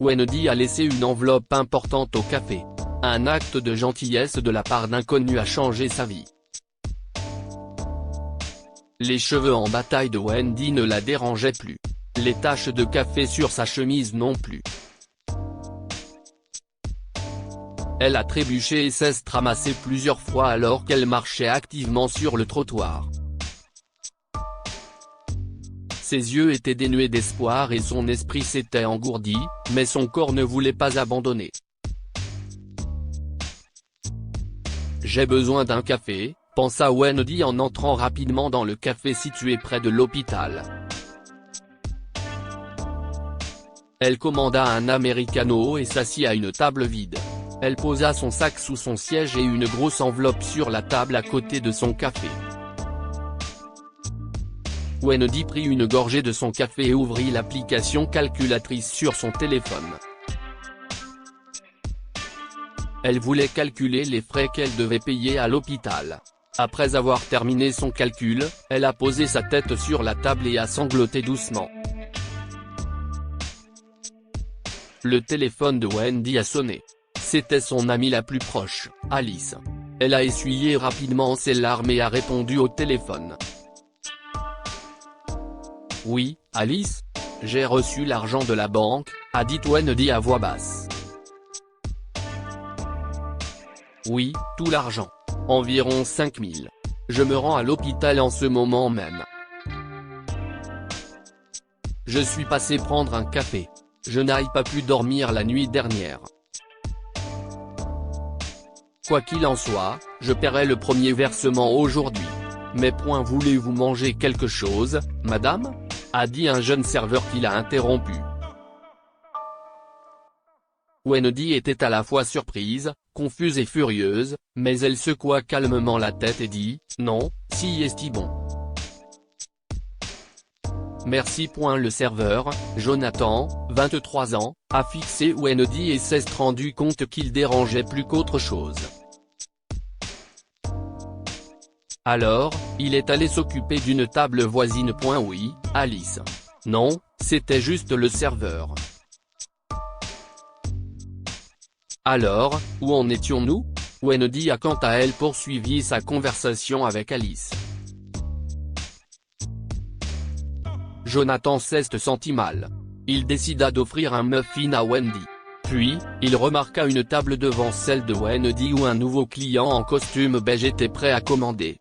Wendy a laissé une enveloppe importante au café. Un acte de gentillesse de la part d'inconnus a changé sa vie. Les cheveux en bataille de Wendy ne la dérangeaient plus. Les taches de café sur sa chemise non plus. Elle a trébuché et s'est ramassée plusieurs fois alors qu'elle marchait activement sur le trottoir. Ses yeux étaient dénués d'espoir et son esprit s'était engourdi, mais son corps ne voulait pas abandonner. « J'ai besoin d'un café », pensa Wendy en entrant rapidement dans le café situé près de l'hôpital. Elle commanda un americano et s'assit à une table vide. Elle posa son sac sous son siège et une grosse enveloppe sur la table à côté de son café. Wendy prit une gorgée de son café et ouvrit l'application calculatrice sur son téléphone. Elle voulait calculer les frais qu'elle devait payer à l'hôpital. Après avoir terminé son calcul, elle a posé sa tête sur la table et a sangloté doucement. Le téléphone de Wendy a sonné. C'était son amie la plus proche, Alice. Elle a essuyé rapidement ses larmes et a répondu au téléphone. « Oui, Alice ? J'ai reçu l'argent de la banque », a dit Wendy à voix basse. « Oui, tout l'argent. Environ 5 000. Je me rends à l'hôpital en ce moment même. Je suis passé prendre un café. Je n'arrive pas pu dormir la nuit dernière. Quoi qu'il en soit, je paierai le premier versement aujourd'hui. Mais voulez-vous manger quelque chose, madame ? A dit un jeune serveur qui l'a interrompu. Wendy était à la fois surprise, confuse et furieuse, mais elle secoua calmement la tête et dit « Non, si est-il bon. » Merci. Le serveur, Jonathan, 23 ans, a fixé Wendy et s'est rendu compte qu'il dérangeait plus qu'autre chose. Alors, il est allé s'occuper d'une table voisine. Oui, Alice. Non, c'était juste le serveur. Alors, où en étions-nous ? Wendy a quant à elle poursuivi sa conversation avec Alice. Jonathan s'est senti mal. Il décida d'offrir un muffin à Wendy. Puis, il remarqua une table devant celle de Wendy où un nouveau client en costume beige était prêt à commander.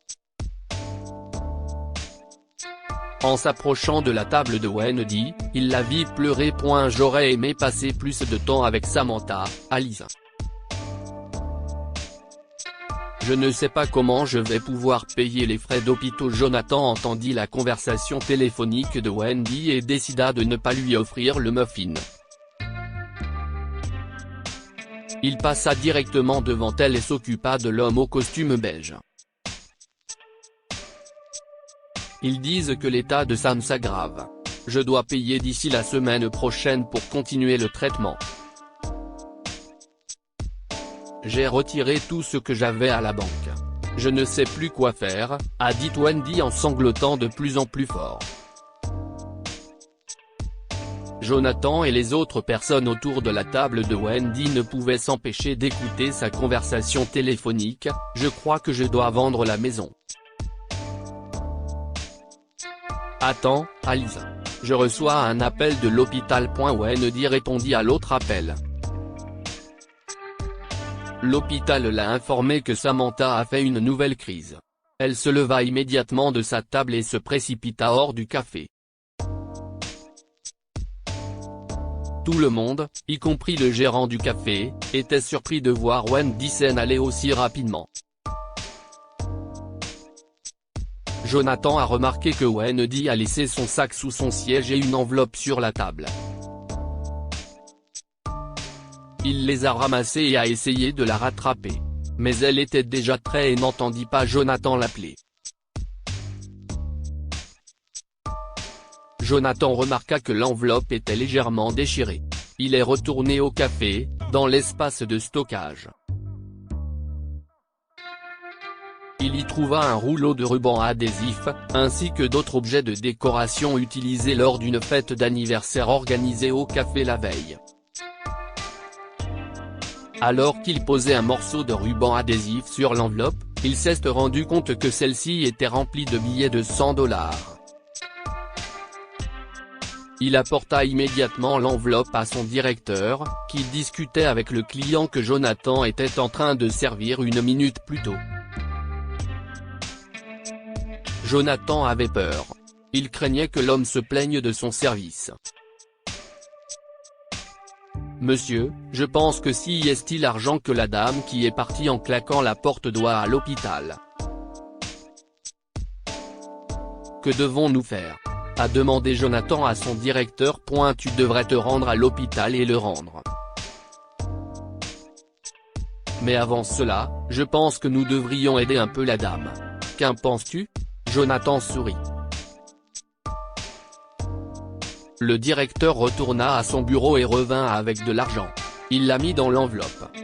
En s'approchant de la table de Wendy, il la vit pleurer. J'aurais aimé passer plus de temps avec Samantha, Alice. Je ne sais pas comment je vais pouvoir payer les frais d'hôpital. Jonathan entendit la conversation téléphonique de Wendy et décida de ne pas lui offrir le muffin. Il passa directement devant elle et s'occupa de l'homme au costume beige. Ils disent que l'état de Sam s'aggrave. Je dois payer d'ici la semaine prochaine pour continuer le traitement. J'ai retiré tout ce que j'avais à la banque. Je ne sais plus quoi faire, a dit Wendy en sanglotant de plus en plus fort. Jonathan et les autres personnes autour de la table de Wendy ne pouvaient s'empêcher d'écouter sa conversation téléphonique. Je crois que je dois vendre la maison. Attends, Alice. Je reçois un appel de l'hôpital. Wendy répondit à l'autre appel. L'hôpital l'a informé que Samantha a fait une nouvelle crise. Elle se leva immédiatement de sa table et se précipita hors du café. Tout le monde, y compris le gérant du café, était surpris de voir Wendy s'en aller aussi rapidement. Jonathan a remarqué que Wendy a laissé son sac sous son siège et une enveloppe sur la table. Il les a ramassés et a essayé de la rattraper. Mais elle était déjà prête et n'entendit pas Jonathan l'appeler. Jonathan remarqua que l'enveloppe était légèrement déchirée. Il est retourné au café, dans l'espace de stockage. Il y trouva un rouleau de ruban adhésif, ainsi que d'autres objets de décoration utilisés lors d'une fête d'anniversaire organisée au café la veille. Alors qu'il posait un morceau de ruban adhésif sur l'enveloppe, il s'est rendu compte que celle-ci était remplie de billets de 100 $. Il apporta immédiatement l'enveloppe à son directeur, qui discutait avec le client que Jonathan était en train de servir une minute plus tôt. Jonathan avait peur. Il craignait que l'homme se plaigne de son service. « Monsieur, je pense que si est l'argent que la dame qui est partie en claquant la porte doit à l'hôpital. Que devons-nous faire ?» a demandé Jonathan à son directeur. « Tu devrais te rendre à l'hôpital et le rendre. Mais avant cela, je pense que nous devrions aider un peu la dame. Qu'en penses-tu ?» Jonathan sourit. Le directeur retourna à son bureau et revint avec de l'argent. Il l'a mis dans l'enveloppe.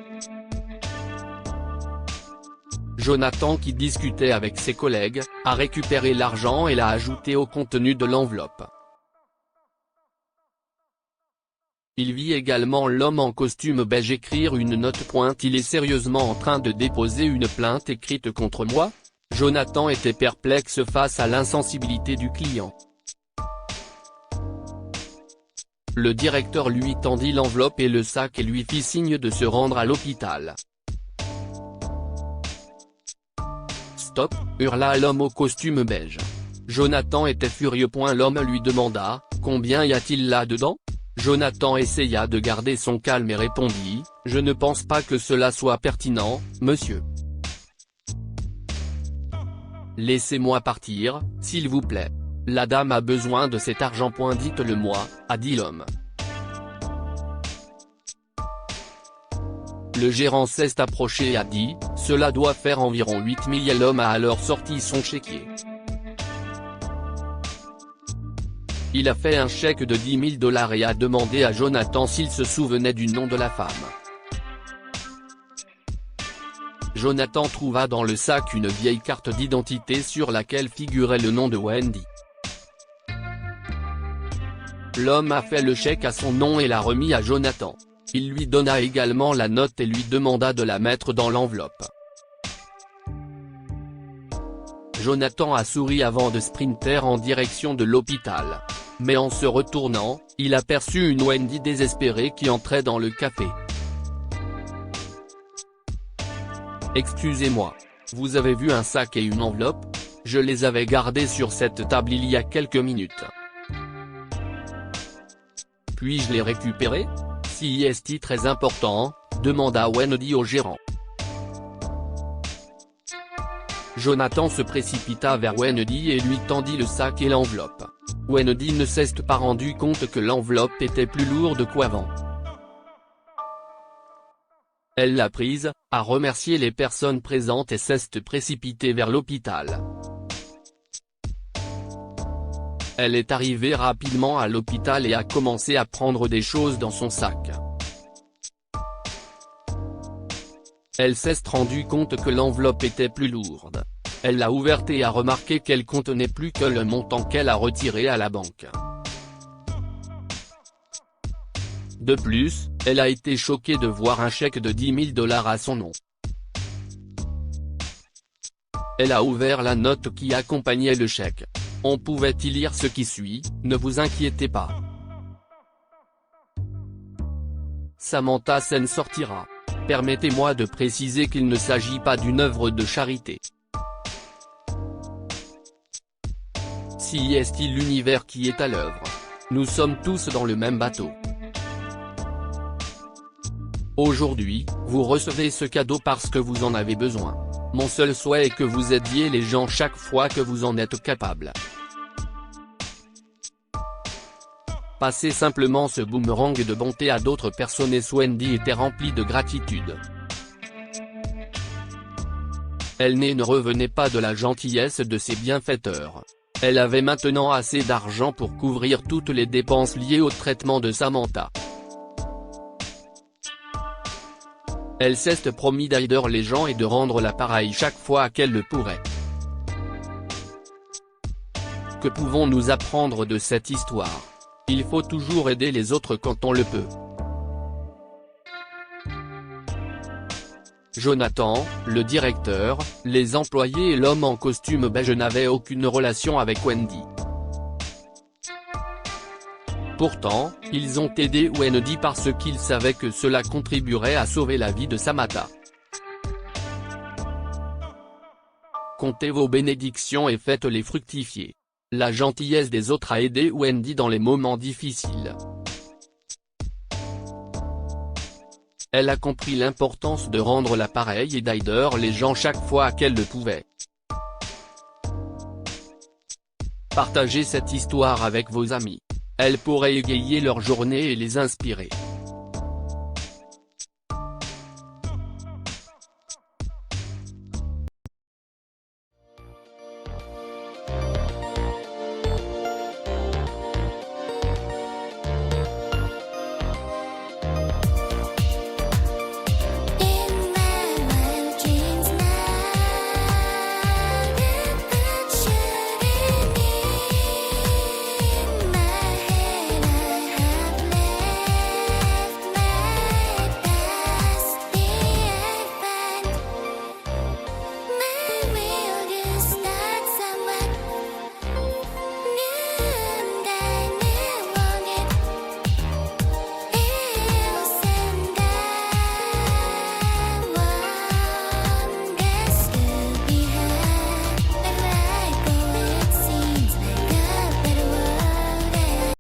Jonathan, qui discutait avec ses collègues, a récupéré l'argent et l'a ajouté au contenu de l'enveloppe. Il vit également l'homme en costume beige écrire une note. « Il est sérieusement en train de déposer une plainte écrite contre moi ?» Jonathan était perplexe face à l'insensibilité du client. Le directeur lui tendit l'enveloppe et le sac et lui fit signe de se rendre à l'hôpital. « Stop !» hurla l'homme au costume beige. Jonathan était furieux. L'homme lui demanda « Combien y a-t-il là-dedans ?» Jonathan essaya de garder son calme et répondit « Je ne pense pas que cela soit pertinent, monsieur. Laissez-moi partir, s'il vous plaît. La dame a besoin de cet argent. Dites-le-moi, » a dit l'homme. Le gérant s'est approché et a dit « Cela doit faire environ 8 000 ». L'homme a alors sorti son chéquier. Il a fait un chèque de 10 000 $ et a demandé à Jonathan s'il se souvenait du nom de la femme. Jonathan trouva dans le sac une vieille carte d'identité sur laquelle figurait le nom de Wendy. L'homme a fait le chèque à son nom et l'a remis à Jonathan. Il lui donna également la note et lui demanda de la mettre dans l'enveloppe. Jonathan a souri avant de sprinter en direction de l'hôpital. Mais en se retournant, il aperçut une Wendy désespérée qui entrait dans le café. « Excusez-moi. Vous avez vu un sac et une enveloppe ? Je les avais gardés sur cette table il y a quelques minutes. Puis-je les récupérer ? Si est très important ? Demanda Wendy au gérant. Jonathan se précipita vers Wendy et lui tendit le sac et l'enveloppe. Wendy ne s'est pas rendu compte que l'enveloppe était plus lourde qu'avant. Elle l'a prise, a remercié les personnes présentes et s'est précipitée vers l'hôpital. Elle est arrivée rapidement à l'hôpital et a commencé à prendre des choses dans son sac. Elle s'est rendue compte que l'enveloppe était plus lourde. Elle l'a ouverte et a remarqué qu'elle contenait plus que le montant qu'elle a retiré à la banque. De plus, elle a été choquée de voir un chèque de 10 000 $ à son nom. Elle a ouvert la note qui accompagnait le chèque. On pouvait y lire ce qui suit : « Ne vous inquiétez pas. Samantha s'en sortira. Permettez-moi de préciser qu'il ne s'agit pas d'une œuvre de charité. Si est l'univers qui est à l'œuvre. Nous sommes tous dans le même bateau. Aujourd'hui, vous recevez ce cadeau parce que vous en avez besoin. Mon seul souhait est que vous aidiez les gens chaque fois que vous en êtes capable. Passez simplement ce boomerang de bonté à d'autres personnes. » Et Wendy était remplie de gratitude. Elle ne revenait pas de la gentillesse de ses bienfaiteurs. Elle avait maintenant assez d'argent pour couvrir toutes les dépenses liées au traitement de Samantha. Elle s'est promis d'aider les gens et de rendre l'appareil chaque fois qu'elle le pourrait. Que pouvons-nous apprendre de cette histoire ? Il faut toujours aider les autres quand on le peut. Jonathan, le directeur, les employés et l'homme en costume beige n'avaient aucune relation avec Wendy. Pourtant, ils ont aidé Wendy parce qu'ils savaient que cela contribuerait à sauver la vie de Samantha. Comptez vos bénédictions et faites-les fructifier. La gentillesse des autres a aidé Wendy dans les moments difficiles. Elle a compris l'importance de rendre l'appareil et d'aider les gens chaque fois qu'elle le pouvait. Partagez cette histoire avec vos amis. Elle pourrait égayer leur journée et les inspirer.